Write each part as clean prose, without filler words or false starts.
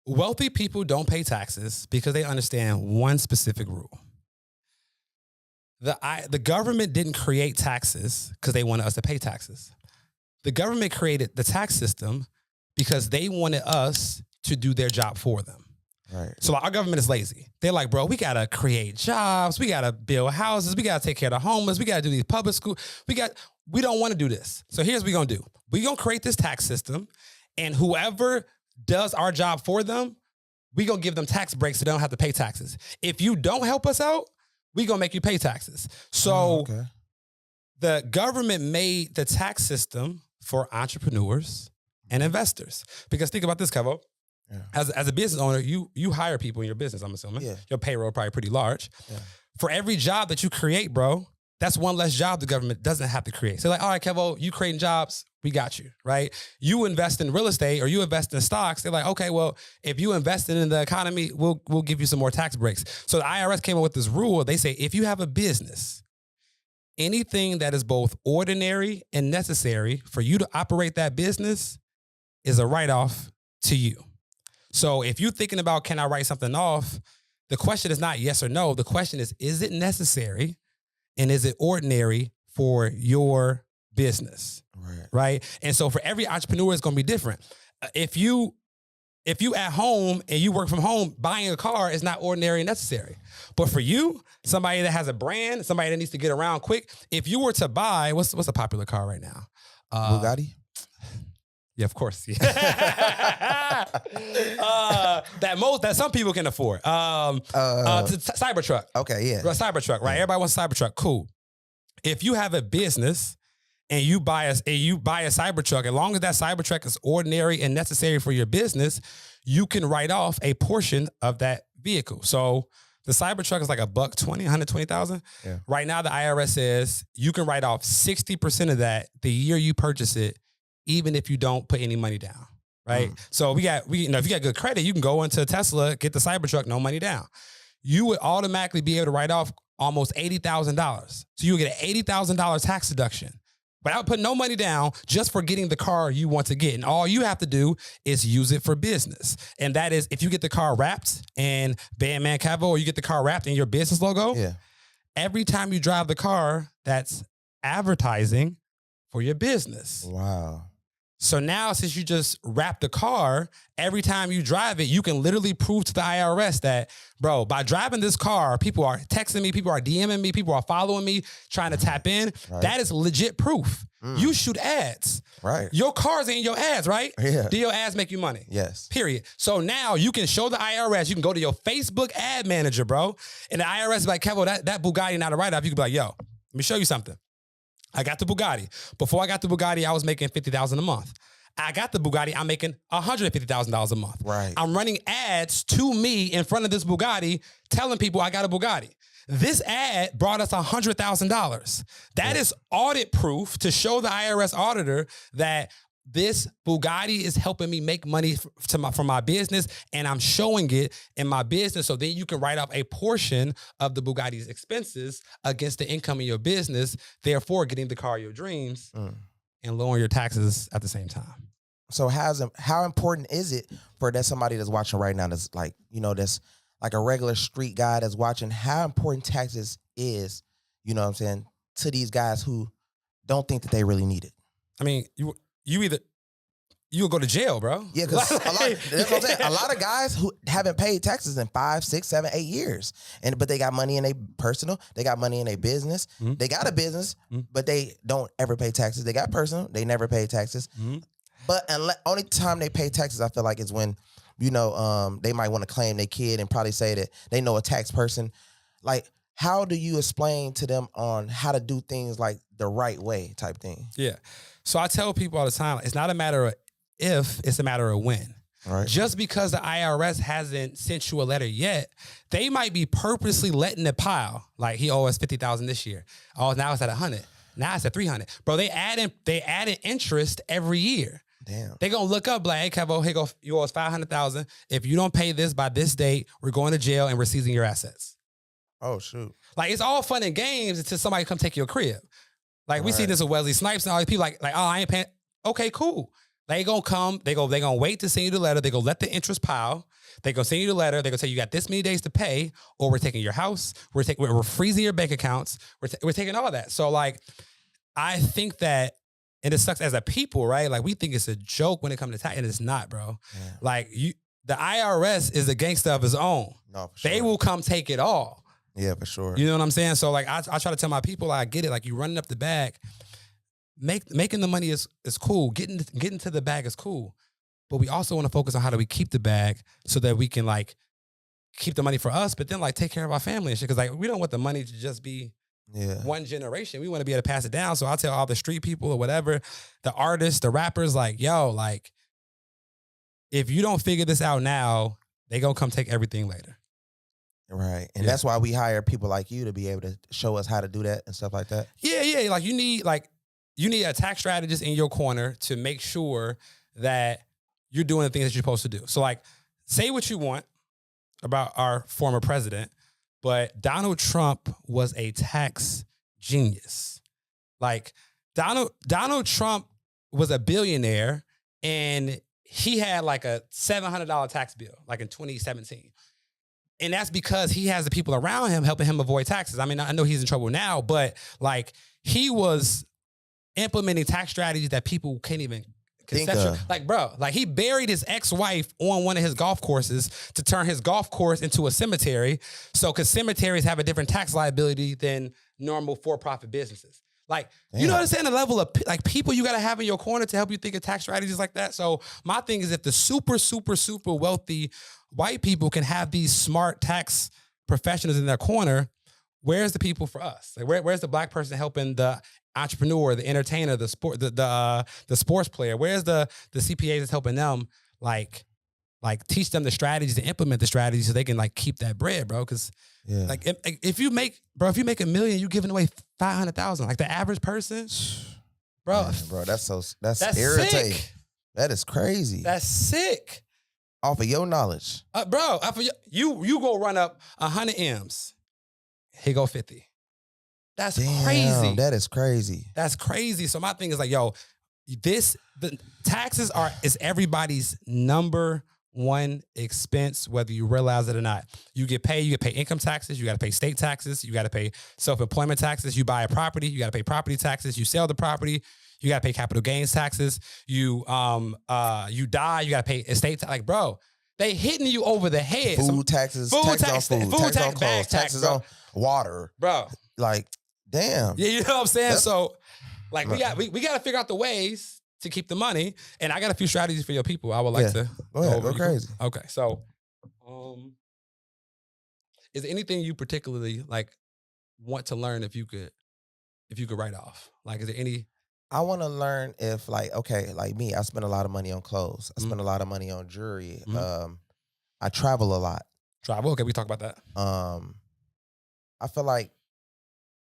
Wealthy people don't pay taxes because they understand one specific rule. The government didn't create taxes because they wanted us to pay taxes. The government created the tax system because they wanted us to do their job for them. Right. So our government is lazy. They're like, bro, we got to create jobs. We got to build houses. We got to take care of the homeless. We got to do these public schools. We don't want to do this. So here's what we're going to do. We're going to create this tax system, and whoever does our job for them, we're going to give them tax breaks so they don't have to pay taxes. If you don't help us out, we're going to make you pay taxes. So the government made the tax system for entrepreneurs and investors. Because think about this, Kevo. Yeah. As a business owner, you hire people in your business, I'm assuming. Yeah. Your payroll probably pretty large. Yeah. For every job that you create, bro, that's one less job the government doesn't have to create. So like, all right, Kevo, you creating jobs, we got you, right? You invest in real estate or you invest in stocks, they're like, okay, well, if you invested in the economy, we'll give you some more tax breaks. So the IRS came up with this rule. They say, if you have a business, anything that is both ordinary and necessary for you to operate that business is a write-off to you. So if you're thinking about, can I write something off? The question is not yes or no. The question is it necessary and is it ordinary for your business? Right? And so for every entrepreneur, it's going to be different. If you at home and you work from home, buying a car is not ordinary and necessary. But for you, somebody that has a brand, somebody that needs to get around quick, if you were to buy, what's a popular car right now? Bugatti? Yeah, of course. Yeah. that some people can afford. Cybertruck. Okay, yeah. Cybertruck, right? Everybody wants a Cybertruck. Cool. If you have a business and you buy a Cybertruck, as long as that Cybertruck is ordinary and necessary for your business, you can write off a portion of that vehicle. So the Cybertruck is like $120,000, 120,000. Yeah. Right now, the IRS says you can write off 60% of that the year you purchase it, even if you don't put any money down, right? So if you got good credit, you can go into Tesla, get the Cybertruck, no money down. You would automatically be able to write off almost $80,000. So you get an $80,000 tax deduction without putting no money down, just for getting the car you want to get. And all you have to do is use it for business. And that is, if you get the car wrapped in Bandman Cavo, or you get the car wrapped in your business logo, every time you drive the car, that's advertising for your business. Wow. So now, since you just wrap the car, every time you drive it, you can literally prove to the IRS that, bro, by driving this car, people are texting me, people are DMing me, people are following me, trying to tap in. Right. That is legit proof. You shoot ads. Right. Your car's in your ads, right? Yeah. Do your ads make you money? Yes. Period. So now you can show the IRS, you can go to your Facebook ad manager, bro, and the IRS is like, Kevo, that Bugatti not a write-off. You can be like, yo, let me show you something. I got the Bugatti. Before I got the Bugatti, I was making $50,000 a month. I got the Bugatti, I'm making $150,000 a month. Right. I'm running ads to me in front of this Bugatti, telling people I got a Bugatti. This ad brought us $100,000. That is audit proof to show the IRS auditor that this Bugatti is helping me make money from my business, and I'm showing it in my business. So then you can write off a portion of the Bugatti's expenses against the income of your business, therefore getting the car of your dreams and lowering your taxes at the same time. So how important is it for that somebody that's watching right now that's like, that's like a regular street guy that's watching, how important taxes is, you know what I'm saying, to these guys who don't think that they really need it? I mean, you'll go to jail, bro. Yeah, because that's what I'm saying. A lot of guys who haven't paid taxes in 5, 6, 7, 8 years, but they got money in their personal, they got money in their business. They got a business, but they don't ever pay taxes. They got personal, they never pay taxes. But only time they pay taxes, I feel like, is when they might want to claim their kid and probably say that they know a tax person. Like, how do you explain to them on how to do things like the right way type thing? Yeah. So I tell people all the time, it's not a matter of if, it's a matter of when. Right. Just because the IRS hasn't sent you a letter yet, they might be purposely letting it pile. Like, he owes us $50,000 this year. Oh, now it's at 100. Now it's at 300. Bro, they added interest every year. Damn. They gonna look up like, hey, Kevo, here go, you owe us $500,000. If you don't pay this by this date, we're going to jail and we're seizing your assets. Oh, shoot. Like, it's all fun and games until somebody come take your crib. Like, we see this with Wesley Snipes and all these people like, oh, I ain't paying. Okay, cool. They gonna come, they gonna wait to send you the letter. They gonna let the interest pile. They gonna send you the letter. They gonna say you got this many days to pay, or we're taking your house. We're freezing your bank accounts. We're taking all that. So like, I think that, and it sucks as a people, right? Like we think it's a joke when it comes to tax, and it's not, bro. Yeah. Like the IRS is a gangster of his own. No, for sure. They will come take it all. Yeah, for sure. You know what I'm saying? So like, I try to tell my people, I get it. Like you running up the bag, making the money is cool. Getting to the bag is cool. But we also want to focus on how do we keep the bag so that we can like keep the money for us, but then like take care of our family and shit. Cause like we don't want the money to just be one generation. We want to be able to pass it down. So I'll tell all the street people or whatever, the artists, the rappers, like, yo, like if you don't figure this out now, they gonna come take everything later. Right. And that's why we hire people like you to be able to show us how to do that and stuff like that. Yeah. Like you need a tax strategist in your corner to make sure that you're doing the things that you're supposed to do. So like, say what you want about our former president, but Donald Trump was a tax genius. Like Donald Trump was a billionaire and he had like a $700 tax bill, like in 2017. And that's because he has the people around him helping him avoid taxes. I mean, I know he's in trouble now, but like he was implementing tax strategies that people can't even conceptualize. Like, bro, like he buried his ex-wife on one of his golf courses to turn his golf course into a cemetery. So, because cemeteries have a different tax liability than normal for-profit businesses. Like, you know what I'm saying? The level of like people you got to have in your corner to help you think of tax strategies like that. So my thing is if the super, super, super wealthy white people can have these smart tax professionals in their corner, where's the people for us? Like where's the black person helping the entrepreneur, the entertainer, the sports player? Where's the CPAs that's helping them like teach them the strategies to implement the strategies so they can like keep that bread, bro? Because like if you make $1 million, you giving away 500,000. Like the average person, bro. Man, bro, that's irritating. Sick. That is crazy. That's sick. Off of your knowledge, bro. You go run up 100 M's. Here go 50. That's crazy. That is crazy. That's crazy. So my thing is like, yo, the taxes is everybody's number one expense, whether you realize it or not. You get paid income taxes, you got to pay state taxes, you got to pay self-employment taxes, you buy a property, you got to pay property taxes, you sell the property, you got to pay capital gains taxes, you die, you got to pay estate tax. Like, bro, they hitting you over the head. Food taxes, taxes on food, taxes on clothes, taxes on water. Bro. Like, damn. Yeah, you know what I'm saying? So, like, we got to figure out the ways to keep the money. And I got a few strategies for your people. I would like to go crazy. Okay, so, is there anything you particularly like want to learn if you could write off? Like, is there any? I want to learn if like me, I spend a lot of money on clothes. I spend a lot of money on jewelry. I travel a lot. Travel? Okay, we talk about that. I feel like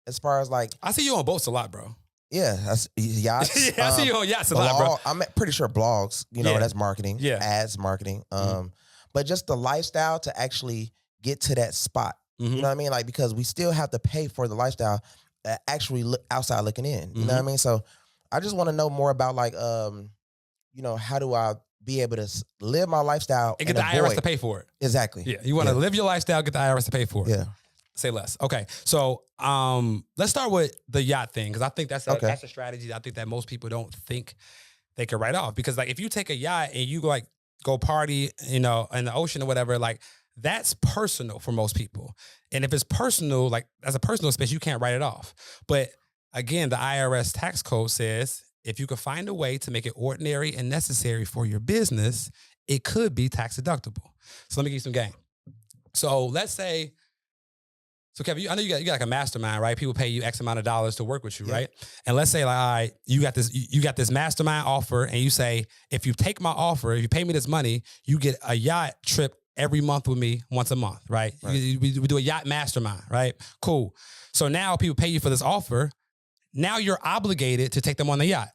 as far as like I see you on boats a lot, bro. Yeah, that's yachts. I see you on yachts a lot, bro. I'm pretty sure blogs, that's marketing. Yeah. Ads marketing. But just the lifestyle to actually get to that spot. You know what I mean? Like, because we still have to pay for the lifestyle actually look outside looking in. You know what I mean? So I just want to know more about like how do I be able to live my lifestyle and get the IRS to pay for it. Exactly. Yeah. You want to live your lifestyle, get the IRS to pay for it. Yeah. Say less. Okay. So let's start with the yacht thing, because I think that's a strategy I think that most people don't think they could write off. Because like if you take a yacht and you like go party, in the ocean or whatever, like that's personal for most people. And if it's personal, like as a personal space, you can't write it off. But again, the IRS tax code says if you could find a way to make it ordinary and necessary for your business, it could be tax deductible. So let me give you some game. So let's say, so Kevin, I know you got like a mastermind, right? People pay you X amount of dollars to work with you, right? And let's say like, all right, you got this mastermind offer, and you say, if you take my offer, if you pay me this money, you get a yacht trip every month with me once a month, right? We do a yacht mastermind, right? Cool. So now people pay you for this offer. Now you're obligated to take them on the yacht.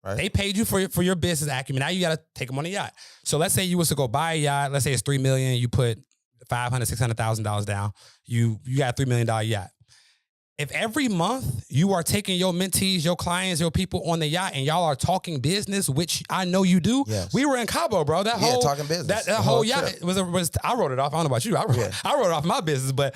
Right. They paid you for your business acumen. Now you got to take them on the yacht. So let's say you was to go buy a yacht. Let's say it's $3 million. You put $500,000, $600,000 down. You got a $3 million yacht. if every month you are taking your mentees, your clients, your people on the yacht, and y'all are talking business, which I know you do. Yes. We were in Cabo, bro. That whole talking business. That whole yacht was. I wrote it off. I don't know about you. I wrote it off my business, but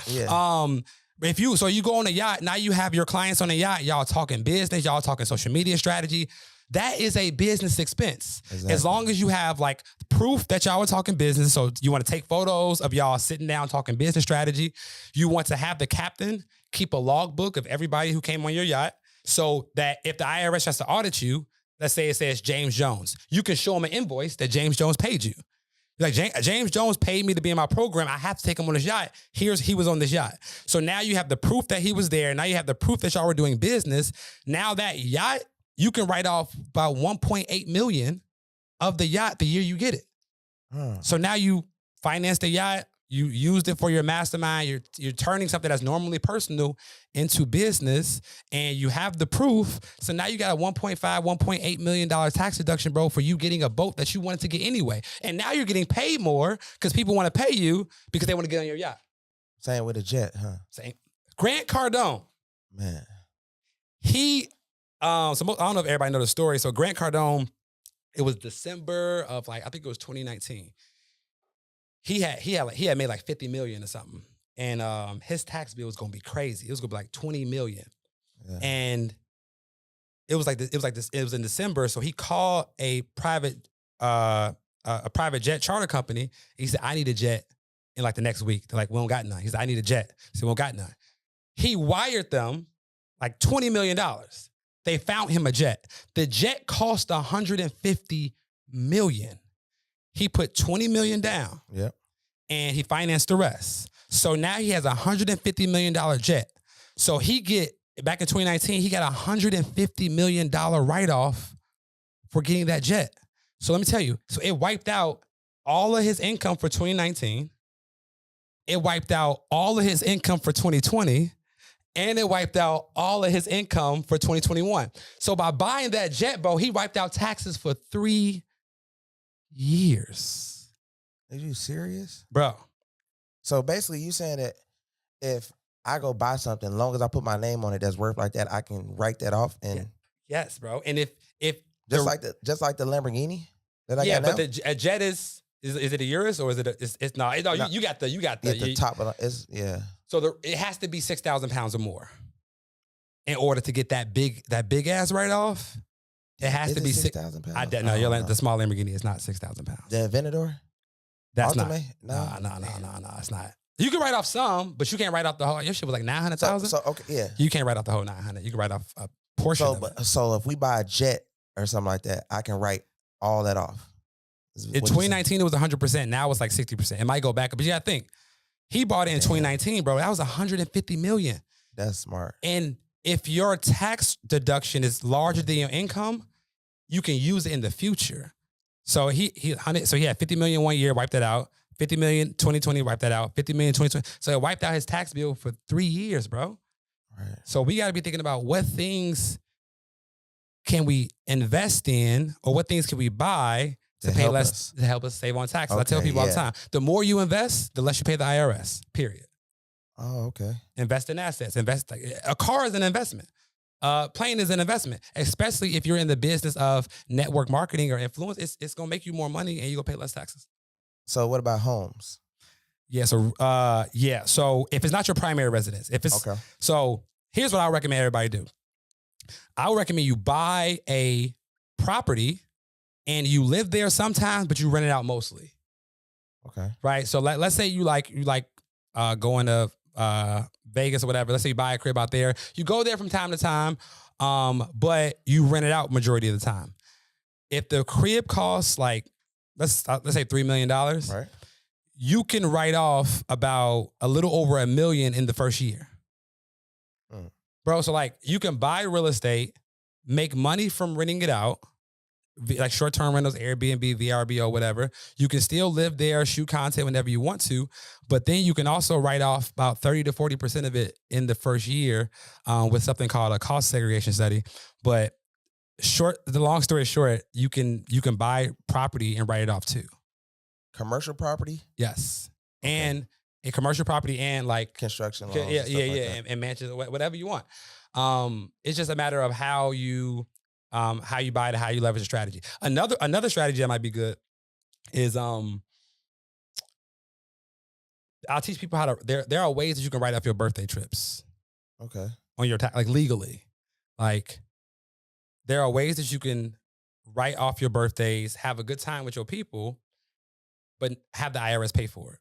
if you go on a yacht, now you have your clients on the yacht. Y'all talking business. Y'all talking social media strategy. That is a business expense. Exactly. As long as you have like proof that y'all are talking business. So you want to take photos of y'all sitting down talking business strategy. You want to have the captain keep a logbook of everybody who came on your yacht so that if the IRS has to audit you, let's say it says James Jones, you can show them an invoice that James Jones paid you. Like James Jones paid me to be in my program. I have to take him on his yacht. He was on this yacht. So now you have the proof that he was there. Now you have the proof that y'all were doing business. Now that yacht, you can write off about 1.8 million of the yacht the year you get it. So now you finance the yacht, you used it for your mastermind, you're turning something that's normally personal into business, and you have the proof. So now you got a $1.8 million tax deduction, bro, for you getting a boat that you wanted to get anyway. And now you're getting paid more because people want to pay you because they want to get on your yacht. Same with a jet, huh? Same. Grant Cardone. Man. He... so I don't know if everybody know the story. So Grant Cardone, it was December of I think it was 2019. He had made like 50 million or something. And his tax bill was gonna be crazy. It was gonna be like 20 million. Yeah. And it was in December. So he called a private jet charter company. He said, I need a jet in like the next week. They're like, we don't got none. He said, I need a jet. He said, we don't got none. He wired them like $20 million. They found him a jet. The jet cost $150 million. He put $20 million down. Yep. And he financed the rest. So now he has a $150 million jet. So back in 2019, he got a $150 million write-off for getting that jet. So let me tell you, so it wiped out all of his income for 2019. It wiped out all of his income for 2020. And it wiped out all of his income for 2021. So by buying that jet, bro, he wiped out taxes for 3 years. Are you serious? Bro. So basically you saying that if I go buy something, as long as I put my name on it that's worth like that, I can write that off and yes, bro. And if just like the Lamborghini that I got now? Yeah, but a jet is it a Urus or is it it's not. No, you got the top of it. Yeah. So it has to be 6,000 pounds or more in order to get that big ass write off. It has to be 6,000 pounds. No. The small Lamborghini is not 6,000 pounds. The Aventador? That's Ultimate? not. No, it's not. You can write off some, but you can't write off the whole. Your shit was like 900,000. So okay, yeah. You can't write off the whole 900. You can write off a portion of it. So if we buy a jet or something like that, I can write all that off. In 2019, it was 100%. Now it's like 60%. It might go back, but you gotta think. He bought it in 2019, bro. That was 150 million. That's smart. And if your tax deduction is larger than your income, you can use it in the future. So he had 50 million one year, wiped that out. 50 million 2020, wiped that out. 50 million 2020. So it wiped out his tax bill for 3 years, bro. Right. So we got to be thinking about what things can we invest in or what things can we buy to pay less to help us save on taxes. I tell people all the time, the more you invest, the less you pay the IRS, period. Oh, okay. Invest in assets. A car is an investment. Plane is an investment, especially if you're in the business of network marketing or influence. It's going to make you more money and you're going to pay less taxes. So what about homes? Yeah. So if it's not your primary residence, so here's what I recommend everybody do. I would recommend you buy a property and you live there sometimes, but you rent it out mostly. Okay. Right. So let's say you like going to Vegas or whatever. Let's say you buy a crib out there. You go there from time to time, but you rent it out majority of the time. If the crib costs like let's say $3 million, right? You can write off about a little over $1 million in the first year. Bro, so like you can buy real estate, make money from renting it out, like short-term rentals, Airbnb, VRBO, whatever. You can still live there, shoot content whenever you want to, but then you can also write off about 30 to 40% of it in the first year with something called a cost segregation study. But the long story short, you can buy property and write it off too. Commercial property? Yes. Okay. And a commercial property and like Construction loans. yeah, and stuff yeah, like yeah, that. and mansions, whatever you want. It's just a matter of how you buy it, how you leverage the strategy. Another strategy that might be good is I'll teach people how to. There are ways that you can write off your birthday trips Okay. on your tax, like legally. Like there are ways that you can write off your birthdays, have a good time with your people, but have the IRS pay for it.